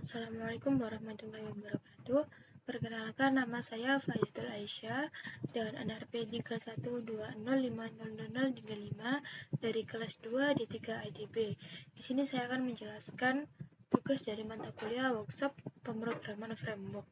Assalamualaikum warahmatullahi wabarakatuh. Perkenalkan, nama saya Faizatul Aisyah dengan NRP 3120500035 dari kelas 2 D3 ITB. Di sini saya akan menjelaskan tugas dari mata kuliah workshop pemrograman framework.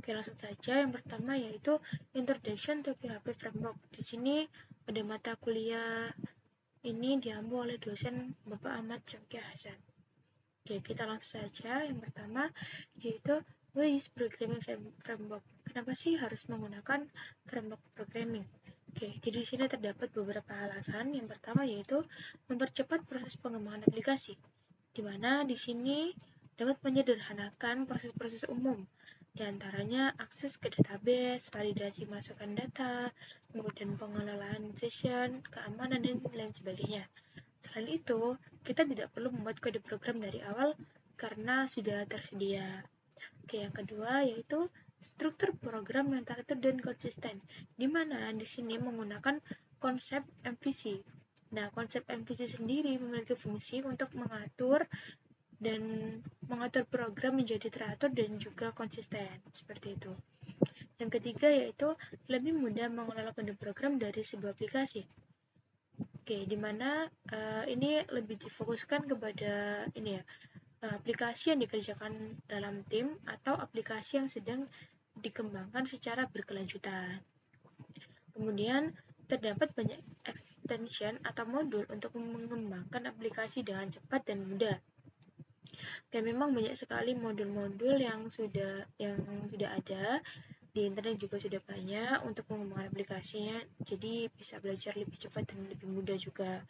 Oke, langsung saja. Yang pertama yaitu Introduction to PHP Framework. Di sini pada mata kuliah ini diambil oleh dosen Bapak Ahmad Syamki Hasan. Oke, kita langsung saja. Yang pertama yaitu why is programming framework? Kenapa sih harus menggunakan framework programming? Oke, jadi di sini terdapat beberapa alasan. Yang pertama yaitu mempercepat proses pengembangan aplikasi, di mana di sini dapat menyederhanakan proses-proses umum, di antaranya akses ke database, validasi masukan data, kemudian pengelolaan session, keamanan, dan lain sebagainya. Selain itu, kita tidak perlu membuat kode program dari awal karena sudah tersedia. Oke, yang kedua yaitu struktur program yang teratur dan konsisten, di mana di sini menggunakan konsep MVC. Nah, konsep MVC sendiri memiliki fungsi untuk mengatur program menjadi teratur dan juga konsisten, seperti itu. Yang ketiga yaitu lebih mudah mengelola kode program dari sebuah aplikasi. Oke, dimana ini lebih difokuskan kepada aplikasi yang dikerjakan dalam tim atau aplikasi yang sedang dikembangkan secara berkelanjutan. Kemudian terdapat banyak extension atau modul untuk mengembangkan aplikasi dengan cepat dan mudah. Oke, memang banyak sekali modul-modul yang sudah ada di internet, juga sudah banyak untuk mengembangkan aplikasinya, jadi bisa belajar lebih cepat dan lebih mudah juga.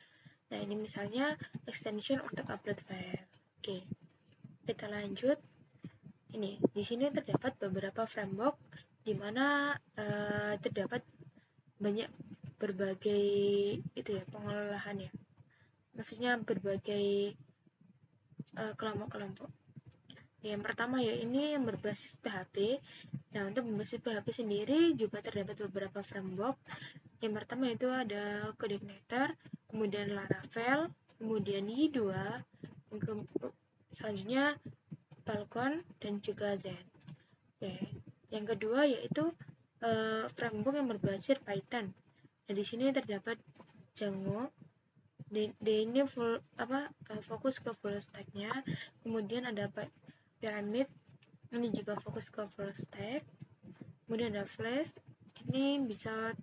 Nah, ini misalnya extension untuk upload file. Oke, kita lanjut. Ini di sini terdapat beberapa framework di mana terdapat banyak berbagai pengelolaan ya. Maksudnya berbagai kelompok-kelompok. Yang pertama ya ini yang berbasis PHP. Nah, untuk berbasis PHP sendiri juga terdapat beberapa framework. Yang pertama itu ada Coordinator, kemudian Laravel, kemudian Y2, selanjutnya Falcon, dan juga Zen. Oke. Yang kedua yaitu framework yang berbasis Python. Nah, di sini terdapat Django. Ini fokus ke full stack-nya. Kemudian ada Pyramid, ini juga fokus ke full stack. Kemudian ada Flash, ini bisa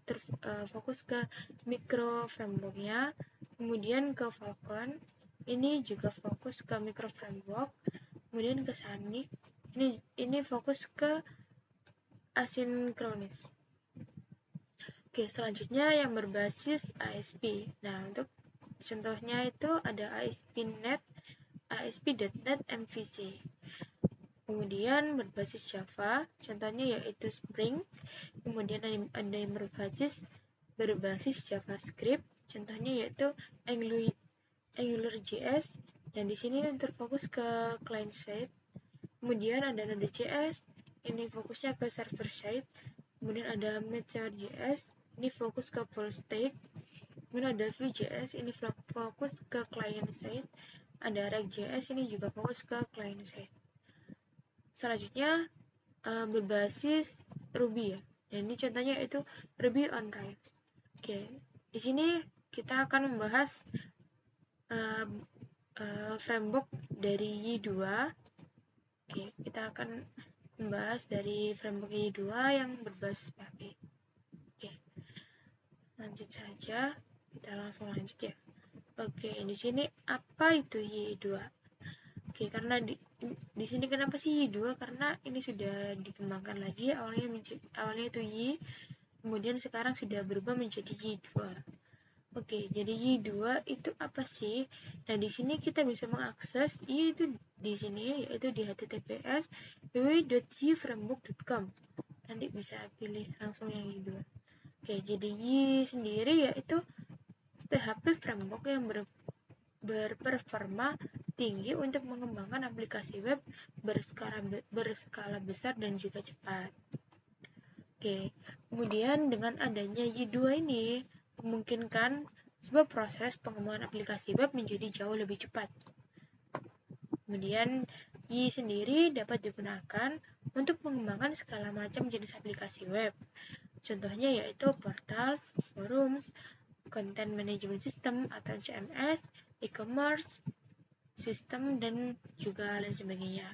fokus ke micro framework-nya. Kemudian ke Falcon, ini juga fokus ke micro framework. Kemudian ke Sonic, ini fokus ke asynchronous. Oke, selanjutnya yang berbasis ASP. Nah, untuk contohnya itu ada ASP.NET, ASP.NET MVC. Kemudian berbasis Java, contohnya yaitu Spring. Kemudian ada yang berbasis JavaScript, contohnya yaitu AngularJS, dan di sini terfokus ke client side. Kemudian ada Node.js, ini fokusnya ke server side. Kemudian ada Mature.js, ini fokus ke full stack. Kemudian ada Vue.js, ini fokus ke client side. Ada React.js, ini juga fokus ke client side. Selanjutnya berbasis Ruby ya. Dan ini contohnya itu Ruby on Rails. Oke, di sini kita akan membahas framework dari Y2. Oke, kita akan membahas dari framework Y2 yang berbasis PHP. Oke, lanjut saja. Kita langsung lanjut ya. Oke, di sini apa itu Y2? Oke, karena di sini kenapa sih Y2? Karena ini sudah dikembangkan lagi, awalnya itu Y, kemudian sekarang sudah berubah menjadi Y2. Oke, jadi Y2 itu apa sih? Nah, di sini kita bisa mengakses Y itu di sini, yaitu di https www.yframework.com. Nanti bisa pilih langsung yang Y2. Oke, jadi Y sendiri yaitu PHP framework yang berperforma tinggi untuk mengembangkan aplikasi web berskala besar dan juga cepat. Oke, kemudian dengan adanya Y2 ini memungkinkan sebuah proses pengembangan aplikasi web menjadi jauh lebih cepat. Kemudian YI sendiri dapat digunakan untuk mengembangkan segala macam jenis aplikasi web. Contohnya yaitu portals, forums, content management system atau CMS, e-commerce, sistem, dan juga lain sebagainya.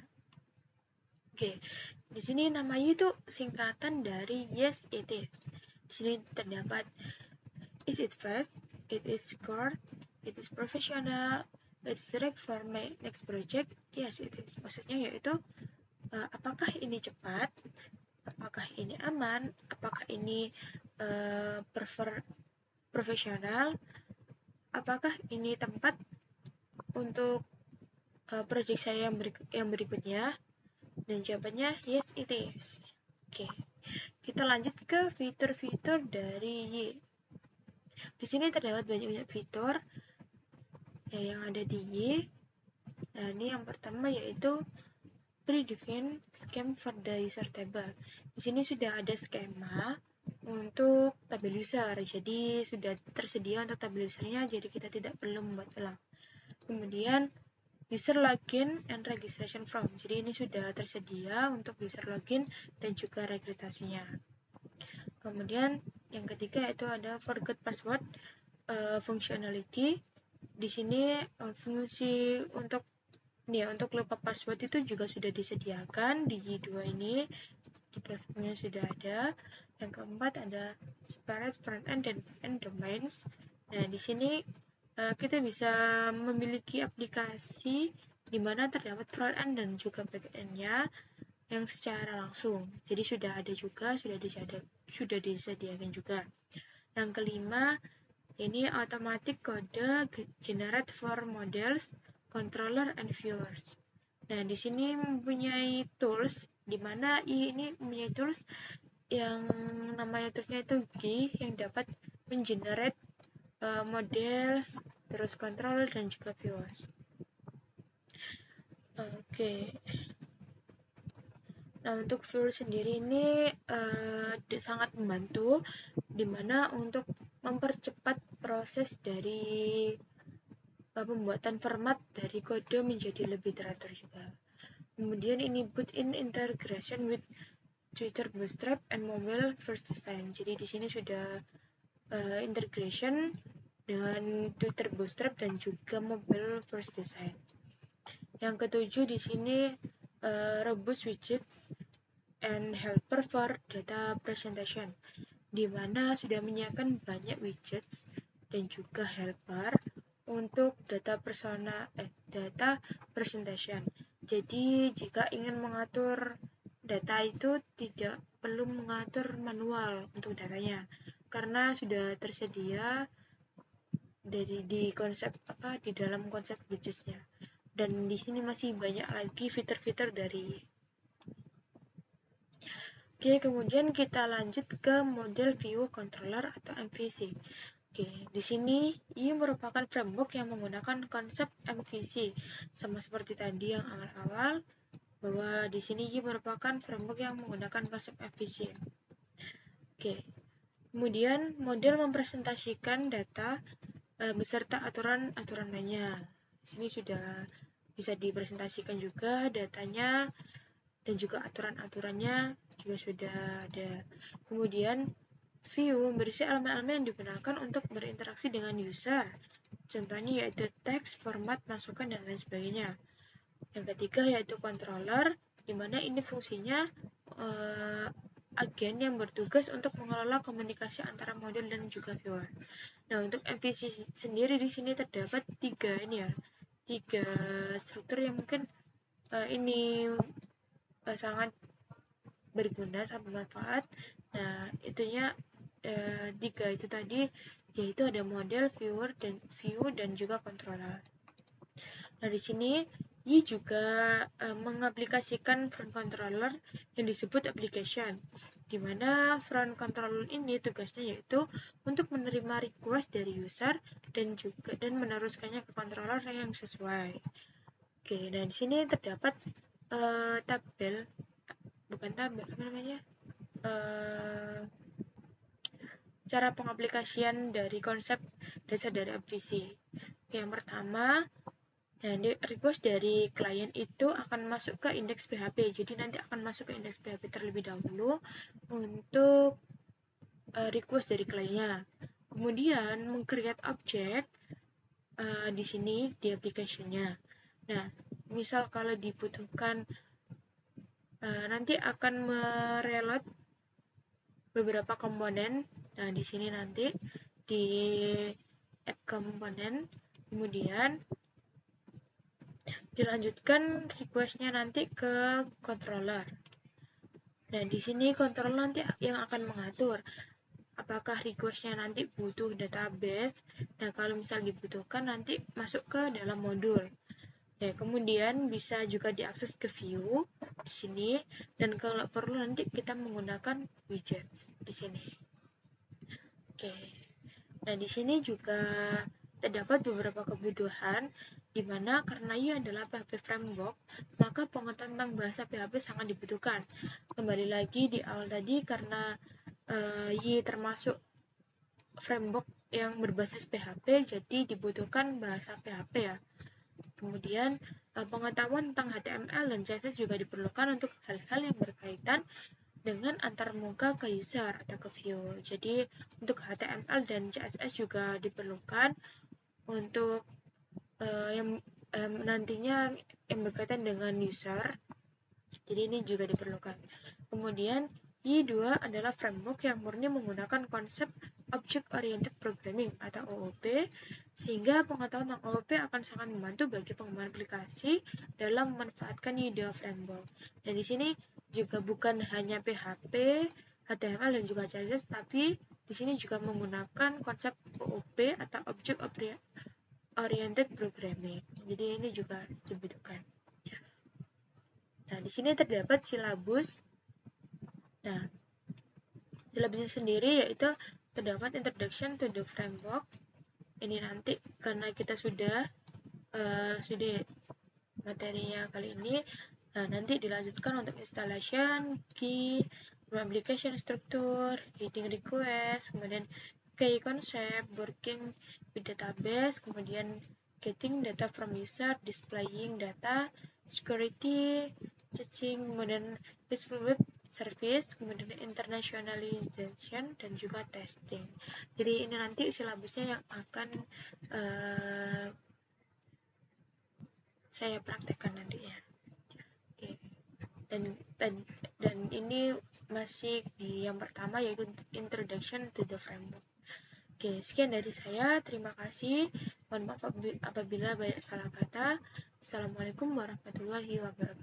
Oke, di sini nama YI itu singkatan dari Yes It Is. Di sini terdapat Is it fast? It is score? It is professional? It's ready for my next project? Yes, it is. Maksudnya yaitu apakah ini cepat? Apakah ini aman? Apakah ini profesional? Apakah ini tempat untuk project saya yang berikutnya? Dan jawabannya yes, it is. Oke, kita lanjut ke fitur-fitur dari Y. Di sini terdapat banyak fitur yang ada di Y. Nah, ini yang pertama yaitu predefined scheme for the user table. Di sini sudah ada skema untuk tabel user, jadi sudah tersedia untuk tabel usernya, jadi kita tidak perlu membuat ulang. Kemudian user login and registration form, jadi ini sudah tersedia untuk user login dan juga registrasinya. Kemudian yang ketiga yaitu ada forgot password functionality. Di sini fungsi untuk lupa password itu juga sudah disediakan di Y2 ini, di platformnya sudah ada. Yang keempat ada separate front-end dan back-end domains. Nah, di sini kita bisa memiliki aplikasi di mana terdapat front-end dan juga back-end-nya yang secara langsung. Jadi sudah ada juga, sudah disediakan juga. Yang kelima, ini automatic code generate for models, controller, and viewers. Nah, di sini mempunyai tools, di mana I ini mempunyai tools yang namanya toolsnya itu G, yang dapat mengenerate models, terus controller, dan juga viewers. Oke. Nah, untuk viewers sendiri ini sangat membantu, di mana untuk mempercepat proses dari pembuatan format dari kode menjadi lebih teratur juga. Kemudian ini built-in integration with Twitter Bootstrap and Mobile First Design. Jadi di sini sudah integration dengan Twitter Bootstrap dan juga Mobile First Design. Yang ketujuh di sini robust widgets and helper for data presentation, di mana sudah menyiapkan banyak widgets dan juga helper untuk data presentation. Jadi jika ingin mengatur data itu tidak perlu mengatur manual untuk datanya, karena sudah tersedia di dalam konsep widgetsnya. Dan di sini masih banyak lagi fitur-fitur dari. Oke, kemudian kita lanjut ke model view controller atau MVC. Oke, di sini ini merupakan framework yang menggunakan konsep MVC, sama seperti tadi yang awal-awal, bahwa di sini ini merupakan framework yang menggunakan konsep MVC. Oke, kemudian model mempresentasikan data beserta aturan-aturan lainnya. Di sini sudah bisa dipresentasikan juga datanya dan juga aturan-aturannya juga sudah ada. Kemudian view berisi elemen-elemen yang digunakan untuk berinteraksi dengan user. Contohnya yaitu teks, format, masukan, dan lain sebagainya. Yang ketiga yaitu controller, di mana ini fungsinya agen yang bertugas untuk mengelola komunikasi antara model dan juga viewer. Nah, untuk MVC sendiri di sini terdapat tiga struktur yang mungkin ini sangat berguna, sangat bermanfaat. Nah, itunya tiga itu tadi, yaitu ada model, viewer, dan juga controller. Nah, di sini Y juga mengaplikasikan front controller yang disebut application, di mana front controller ini tugasnya yaitu untuk menerima request dari user dan meneruskannya ke controller yang sesuai. Oke, nah di sini terdapat cara pengaplikasian dari konsep dasar dari MVC. Yang pertama, Nah, request dari klien itu akan masuk ke indeks PHP. Jadi nanti akan masuk ke indeks PHP terlebih dahulu untuk request dari kliennya. Kemudian meng-create objek di sini di application-nya. Nah, misal kalau dibutuhkan nanti akan mereload beberapa komponen. Nah, di sini nanti di add komponen, kemudian dilanjutkan request-nya nanti ke controller. Nah, di sini controller nanti yang akan mengatur apakah request-nya nanti butuh database. Nah, kalau misal dibutuhkan nanti masuk ke dalam modul. Ya, kemudian bisa juga diakses ke view di sini, dan kalau perlu nanti kita menggunakan widget di sini. Oke. Nah, di sini juga terdapat beberapa kebutuhan di mana karena ia adalah PHP framework, maka pengetahuan tentang bahasa PHP sangat dibutuhkan. Kembali lagi di awal tadi, karena Y termasuk framework yang berbasis PHP, jadi dibutuhkan bahasa PHP ya. Kemudian pengetahuan tentang HTML dan CSS juga diperlukan untuk hal-hal yang berkaitan dengan antarmuka ke user atau ke view. Jadi untuk HTML dan CSS juga diperlukan untuk yang nantinya yang berkaitan dengan user. Jadi ini juga diperlukan. Kemudian Y2 adalah framework yang murni menggunakan konsep Object Oriented Programming atau OOP, sehingga pengetahuan tentang OOP akan sangat membantu bagi pengembangan aplikasi dalam memanfaatkan Y2 framework. Dan di sini juga bukan hanya PHP, HTML dan juga CSS, tapi di sini juga menggunakan konsep OOP atau Object Oriented Programming. Jadi ini juga dibutuhkan. Nah, di sini terdapat silabus. Nah, silabusnya sendiri yaitu terdapat Introduction to the Framework. Ini nanti karena kita sudah materinya kali ini, nah nanti dilanjutkan untuk installation, key, application structure, heading request, kemudian key concept, working with database, kemudian getting data from user, displaying data, security, caching, kemudian RESTful web service, kemudian internationalization, dan juga testing. Jadi ini nanti silabusnya yang akan saya praktekkan nantinya. Oke. Dan ini masih di yang pertama, yaitu Introduction to the Framework. Oke, sekian dari saya. Terima kasih. Mohon maaf apabila banyak salah kata. Assalamualaikum warahmatullahi wabarakatuh.